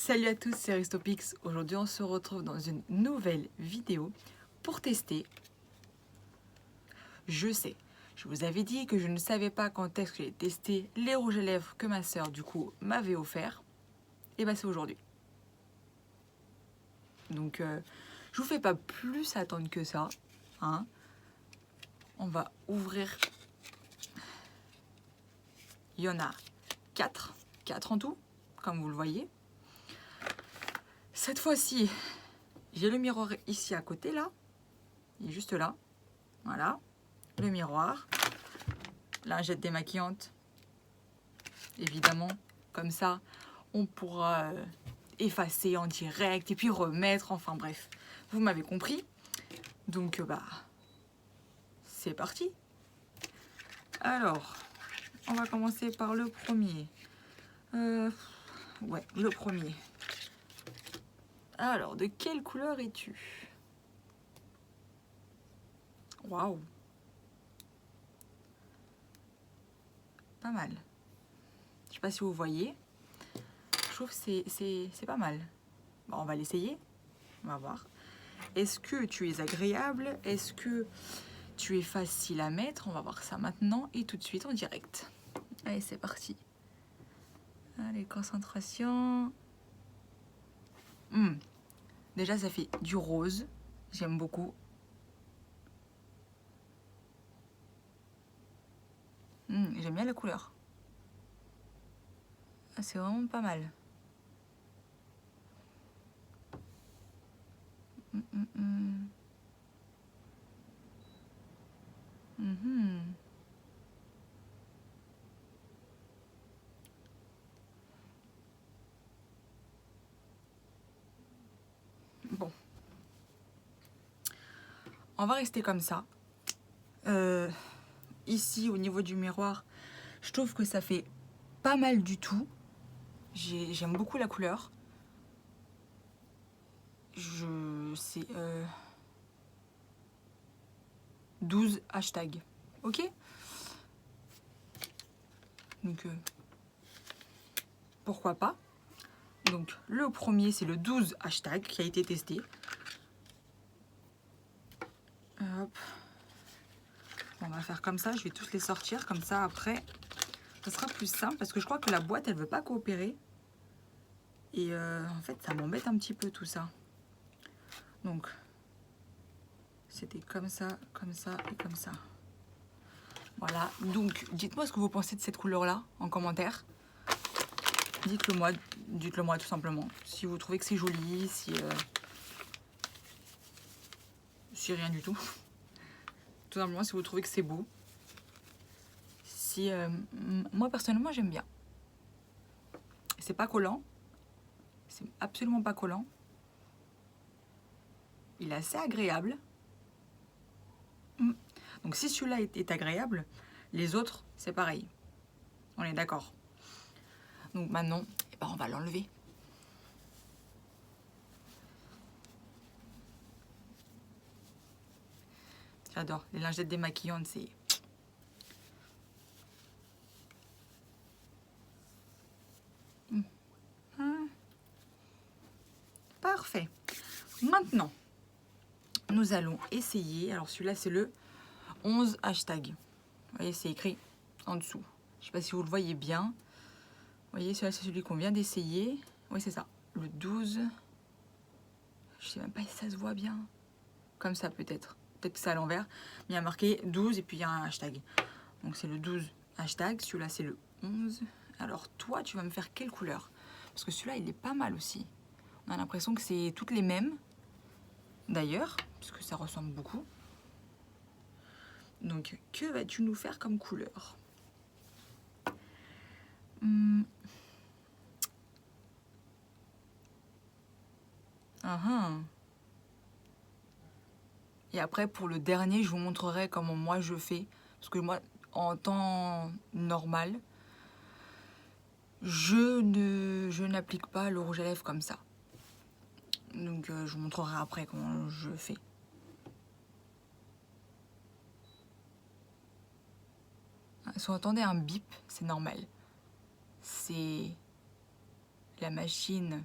Salut à tous, c'est Aristopix. Aujourd'hui, on se retrouve dans une nouvelle vidéo pour tester. Je sais, je vous avais dit que je ne savais pas quand est-ce que j'ai testé les rouges à lèvres que ma soeur, du coup, m'avait offert. Et bah, c'est aujourd'hui. Donc, je vous fais pas plus attendre que ça. Hein. On va ouvrir. Il y en a 4 en tout, comme vous le voyez. Cette fois-ci, j'ai le miroir ici à côté, là. Il est juste là. Voilà. Le miroir. Lingette démaquillante. Évidemment. Comme ça, on pourra effacer en direct et puis remettre. Enfin bref, vous m'avez compris. Donc, c'est parti. Alors, on va commencer par le premier. Ouais, le premier. Alors, de quelle couleur es-tu? Waouh! Pas mal. Je sais pas si vous voyez. Je trouve que c'est pas mal. Bon, on va l'essayer. On va voir. Est-ce que tu es agréable? Est-ce que tu es facile à mettre? On va voir ça maintenant et tout de suite en direct. Allez, c'est parti. Allez, concentration. Déjà, ça fait du rose. J'aime beaucoup. J'aime bien la couleur. Ah, c'est vraiment pas mal. Bon. On va rester comme ça. Ici, au niveau du miroir, je trouve que ça fait pas mal du tout. J'aime beaucoup la couleur. C'est 12 hashtags. Ok? Donc, pourquoi pas? Donc, le premier, c'est le 12 hashtag qui a été testé. Hop. On va faire comme ça, je vais tous les sortir. Comme ça, après, ça sera plus simple. Parce que je crois que la boîte, elle veut pas coopérer. Et en fait, ça m'embête un petit peu tout ça. Donc, c'était comme ça et comme ça. Voilà, donc dites-moi ce que vous pensez de cette couleur-là en commentaire. Dites-le moi tout simplement. Si vous trouvez que c'est joli, si rien du tout. Tout simplement si vous trouvez que c'est beau. Moi personnellement j'aime bien. C'est pas collant. C'est absolument pas collant. Il est assez agréable. Donc si celui-là est agréable, les autres c'est pareil. On est d'accord. Donc maintenant, on va l'enlever. J'adore. Les lingettes démaquillantes, c'est... Parfait. Maintenant, nous allons essayer. Alors celui-là, c'est le 11 hashtag. Vous voyez, c'est écrit en dessous. Je ne sais pas si vous le voyez bien. Vous voyez, celui-là, c'est celui qu'on vient d'essayer. Oui, c'est ça. Le 12. Je ne sais même pas si ça se voit bien. Comme ça, peut-être. Peut-être que c'est à l'envers. Mais il y a marqué 12 et puis il y a un hashtag. Donc c'est le 12 hashtag. Celui-là, c'est le 11. Alors toi, tu vas me faire quelle couleur? Parce que celui-là, il est pas mal aussi. On a l'impression que c'est toutes les mêmes. D'ailleurs, parce que ça ressemble beaucoup. Donc, que vas-tu nous faire comme couleur? Et après, pour le dernier, je vous montrerai comment moi je fais. Parce que moi, en temps normal, je n'applique pas le rouge à lèvres comme ça. Donc, je vous montrerai après comment je fais. Si vous entendez un bip, c'est normal. C'est la machine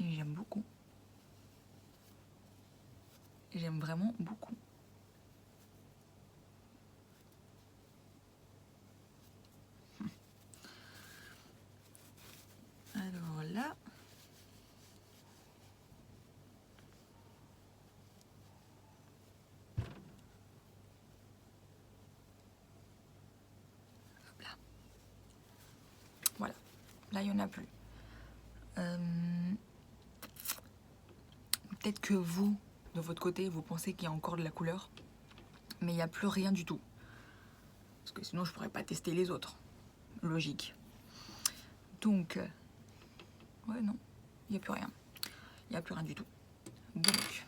Et j'aime beaucoup. J'aime vraiment beaucoup. Alors là... Hop là. Voilà. Là, il n'y en a plus. Peut-être que vous, de votre côté, vous pensez qu'il y a encore de la couleur, mais il n'y a plus rien du tout. Parce que sinon, je pourrais pas tester les autres. Logique. Donc, ouais, non, il n'y a plus rien. Il n'y a plus rien du tout. Donc,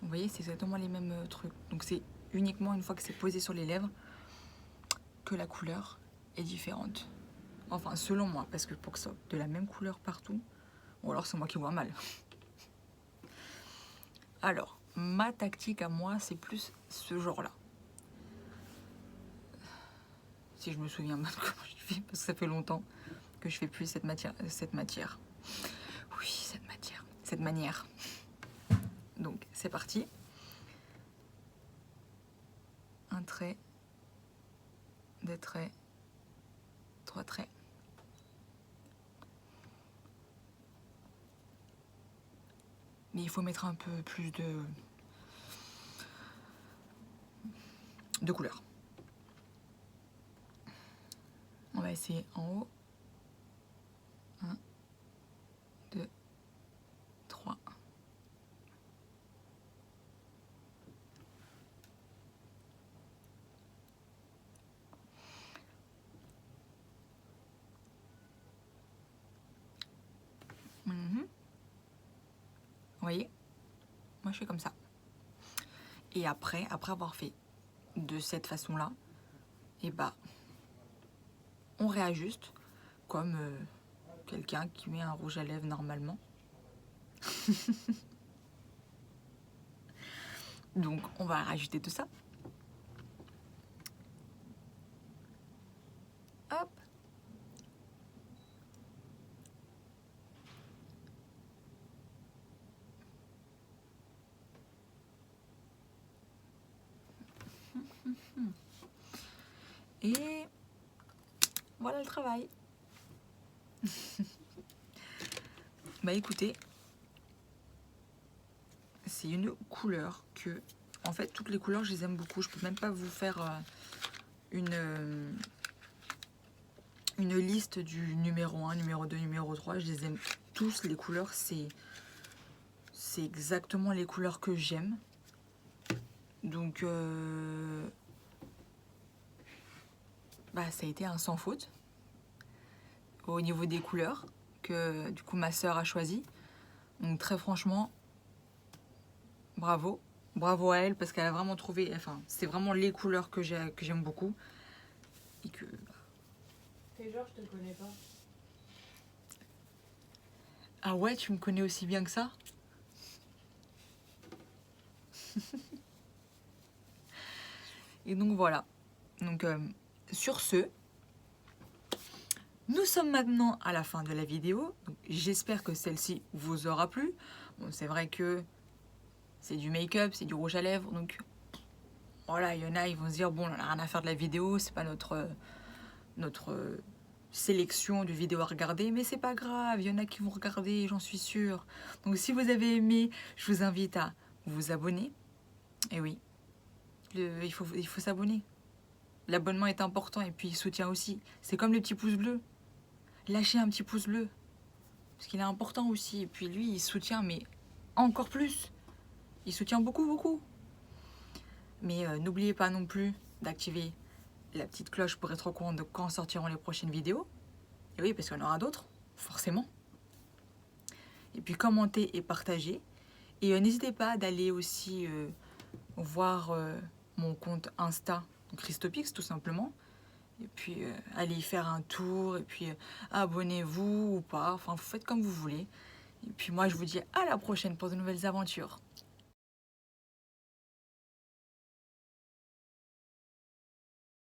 vous voyez, c'est exactement les mêmes trucs. Donc, c'est uniquement une fois que c'est posé sur les lèvres que la couleur est différente. Enfin, selon moi, parce que pour que ça soit de la même couleur partout, ou alors c'est moi qui vois mal. Alors, ma tactique à moi, c'est plus ce genre-là. Si je me souviens mal comment je fais, parce que ça fait longtemps que je fais plus cette matière. Oui, cette manière. Donc, c'est parti. Un trait, deux traits, trois traits. Mais il faut mettre un peu plus de couleur. On va essayer en haut. 1, 2, 3. Vous voyez? Moi, je fais comme ça. Et après avoir fait de cette façon-là, et bah, on réajuste comme quelqu'un qui met un rouge à lèvres normalement. Donc, on va rajouter tout ça. Hop. Et voilà le travail. Bah écoutez, c'est une couleur que, en fait, toutes les couleurs, je les aime beaucoup. Je peux même pas vous faire une liste du numéro 1, numéro 2, numéro 3. Je les aime tous. Les couleurs, c'est exactement les couleurs que j'aime. Donc, bah, ça a été un sans faute au niveau des couleurs que du coup ma sœur a choisi. Donc très franchement, bravo. Bravo à elle parce qu'elle a vraiment trouvé, enfin, c'est vraiment les couleurs que j'aime beaucoup. Et que... Fais genre, je te connais pas. Ah ouais, tu me connais aussi bien que ça? Et donc voilà. Donc sur ce, nous sommes maintenant à la fin de la vidéo. J'espère que celle-ci vous aura plu. Bon, c'est vrai que c'est du make-up, c'est du rouge à lèvres, donc voilà, il y en a, ils vont se dire bon, on n'a rien à faire de la vidéo, c'est pas notre sélection de vidéos à regarder, mais c'est pas grave, il y en a qui vont regarder, j'en suis sûre. Donc si vous avez aimé, je vous invite à vous abonner. Et oui, il faut s'abonner. L'abonnement est important et puis il soutient aussi. C'est comme les petits pouces bleus. Lâchez un petit pouce bleu, parce qu'il est important aussi. Et puis lui, il soutient, mais encore plus. Il soutient beaucoup, beaucoup. Mais n'oubliez pas non plus d'activer la petite cloche pour être au courant de quand sortiront les prochaines vidéos. Et oui, parce qu'il y en aura d'autres, forcément. Et puis commentez et partagez. Et n'hésitez pas d'aller aussi voir mon compte Insta, Christopix tout simplement. Et puis allez y faire un tour. Et puis abonnez-vous ou pas. Enfin, vous faites comme vous voulez. Et puis moi, je vous dis à la prochaine pour de nouvelles aventures.